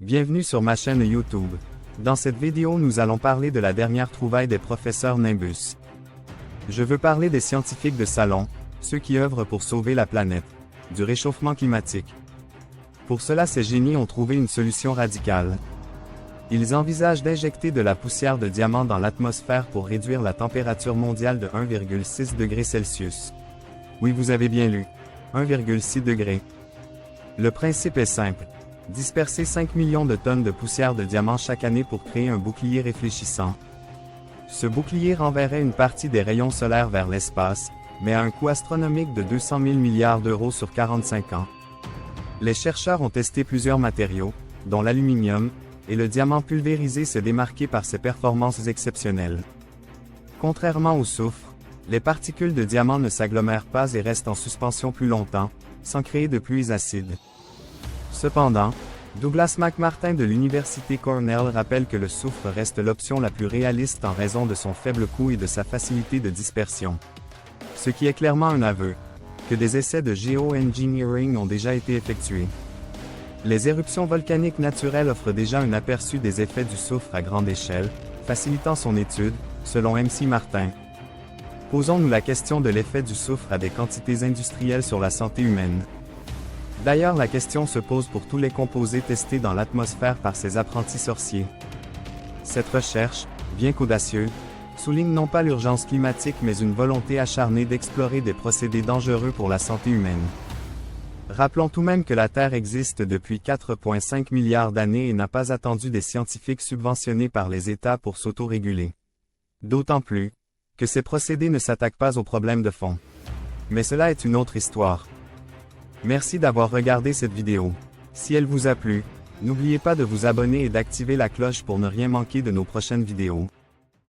Bienvenue sur ma chaîne YouTube. Dans cette vidéo nous allons parler de la dernière trouvaille des professeurs Nimbus. Je veux parler des scientifiques de salon, ceux qui œuvrent pour sauver la planète, du réchauffement climatique. Pour cela ces génies ont trouvé une solution radicale. Ils envisagent d'injecter de la poussière de diamant dans l'atmosphère pour réduire la température mondiale de 1,6 degrés Celsius. Oui, vous avez bien lu. 1,6 degrés. Le principe est simple. Disperser 5 millions de tonnes de poussière de diamant chaque année pour créer un bouclier réfléchissant. Ce bouclier renverrait une partie des rayons solaires vers l'espace, mais à un coût astronomique de 200 000 milliards d'euros sur 45 ans. Les chercheurs ont testé plusieurs matériaux, dont l'aluminium, et le diamant pulvérisé s'est démarqué par ses performances exceptionnelles. Contrairement au soufre, les particules de diamant ne s'agglomèrent pas et restent en suspension plus longtemps, sans créer de pluies acides. Cependant, Douglas McMartin de l'Université Cornell rappelle que le soufre reste l'option la plus réaliste en raison de son faible coût et de sa facilité de dispersion. Ce qui est clairement un aveu, que des essais de géo-engineering ont déjà été effectués. Les éruptions volcaniques naturelles offrent déjà un aperçu des effets du soufre à grande échelle, facilitant son étude, selon MC Martin. Posons-nous la question de l'effet du soufre à des quantités industrielles sur la santé humaine. D'ailleurs, la question se pose pour tous les composés testés dans l'atmosphère par ces apprentis sorciers. Cette recherche, bien qu'audacieuse, souligne non pas l'urgence climatique mais une volonté acharnée d'explorer des procédés dangereux pour la santé humaine. Rappelons tout de même que la Terre existe depuis 4,5 milliards d'années et n'a pas attendu des scientifiques subventionnés par les États pour s'autoréguler. D'autant plus, que ces procédés ne s'attaquent pas aux problèmes de fond. Mais cela est une autre histoire. Merci d'avoir regardé cette vidéo. Si elle vous a plu, n'oubliez pas de vous abonner et d'activer la cloche pour ne rien manquer de nos prochaines vidéos.